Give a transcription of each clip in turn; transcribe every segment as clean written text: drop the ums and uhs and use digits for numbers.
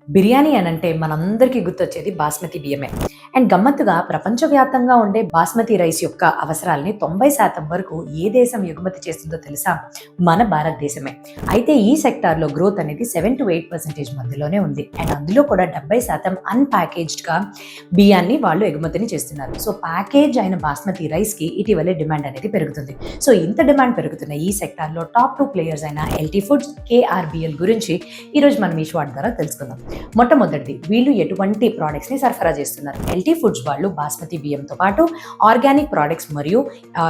బిర్యానీ అనంటే మనందరికీ గుర్తొచ్చేది బాస్మతి బియ్యమే. అండ్ గమ్మత్తుగా ప్రపంచవ్యాప్తంగా ఉండే బాస్మతి రైస్ యొక్క అవసరాల్ని 90% వరకు ఏ దేశం ఎగుమతి చేస్తుందో తెలుసా? మన భారతదేశమే. అయితే ఈ సెక్టార్‌లో గ్రోత్ అనేది 7-8% మధ్యలోనే ఉంది. అండ్ అందులో కూడా 70% అన్‌ప్యాకేజ్డ్‌గా బియ్యాన్ని వాళ్ళు ఎగుమతిని చేస్తున్నారు. సో ప్యాకేజ్ అయిన బాస్మతి రైస్‌కి ఇటీవలే డిమాండ్ అనేది పెరుగుతుంది. సో ఇంత డిమాండ్ పెరుగుతున్న ఈ సెక్టార్‌లో టాప్ 2 ప్లేయర్స్ అయిన ఎల్‌టి ఫుడ్స్, కేఆర్‌బిఎల్ గురించి ఈరోజు మనం ఈ షార్ట్ ద్వారా తెలుసుకుందాం. మొట్టమొదటిది, వీళ్ళు ఎటువంటి ప్రోడక్ట్స్ని సరఫరా చేస్తున్నారు? ఎల్టీ ఫుడ్స్ వాళ్ళు బాస్మతి బియ్యంతో పాటు ఆర్గానిక్ ప్రోడక్ట్స్ మరియు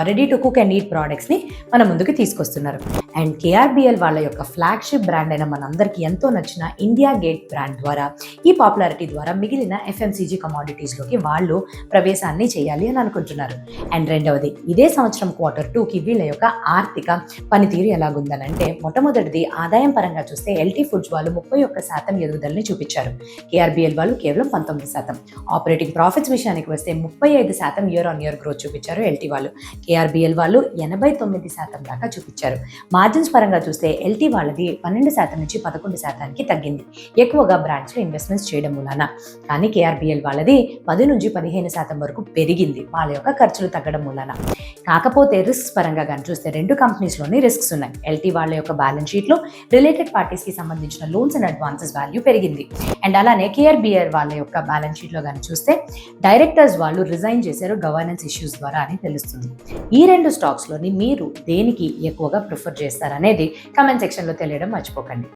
ready to cook and eat ప్రోడక్ట్స్ని మన ముందుకు తీసుకొస్తున్నారు. అండ్ కేఆర్బిఎల్ వాళ్ళ యొక్క ఫ్లాగ్షిప్ బ్రాండ్ అయిన మనందరికీ ఎంతో నచ్చిన ఇండియా గేట్ బ్రాండ్ ద్వారా ఈ పాపులారిటీ ద్వారా మిగిలిన ఎఫ్ఎంసీజీ కమాడిటీస్లోకి వాళ్ళు ప్రవేశాన్ని చేయాలి అని అనుకుంటున్నారు. అండ్ రెండవది, ఇదే సంవత్సరం Q2కి వీళ్ళ యొక్క ఆర్థిక పనితీరు ఎలాగుందనంటే, మొట్టమొదటిది ఆదాయం పరంగా చూస్తే ఎల్టీ ఫుడ్స్ వాళ్ళు 31% ఎదుగుదలని చూపించారు. కేఆర్బిఎల్ వాళ్ళు కేవలం 19%. ఆపరేటింగ్ ప్రాఫిట్స్ విషయానికి వస్తే 35% ఇయర్ ఆన్ ఇయర్ గ్రోత్ చూపించారు ఎల్టీ వాళ్ళు. కేఆర్బిఎల్ వాళ్ళు 89% దాకా చూపించారు. మార్జిన్స్ పరంగా చూస్తే ఎల్టీ వాళ్ళది 12% నుంచి 11%కి తగ్గింది, ఎక్కువగా బ్రాండ్స్లో ఇన్వెస్ట్మెంట్స్ చేయడం మూలాన. కానీ కేఆర్బిఎల్ వాళ్ళది 10 నుంచి 15% వరకు పెరిగింది, వాళ్ళ యొక్క ఖర్చులు తగ్గడం మూలాన. కాకపోతే రిస్క్స్ పరంగా కానీ చూస్తే రెండు కంపెనీస్లోని రిస్క్స్ ఉన్నాయి. ఎల్టీ వాళ్ళ యొక్క బ్యాలెన్స్ షీట్లో రిలేటెడ్ పార్టీస్కి సంబంధించిన లోన్స్ అండ్ అడ్వాన్సెస్ వాల్యూ పెరిగింది. అండ్ అలానే కేఆర్బిఎల్ వాళ్ళ యొక్క బ్యాలెన్స్ షీట్లో కానీ చూస్తే డైరెక్టర్స్ వాళ్ళు రిజైన్ చేశారు గవర్నెన్స్ ఇష్యూస్ ద్వారా అని తెలుస్తుంది. ఈ రెండు స్టాక్స్లోని మీరు దేనికి ఎక్కువగా ప్రిఫర్ చేస్తారనేది కామెంట్ సెక్షన్లో తెలియడం మర్చిపోకండి.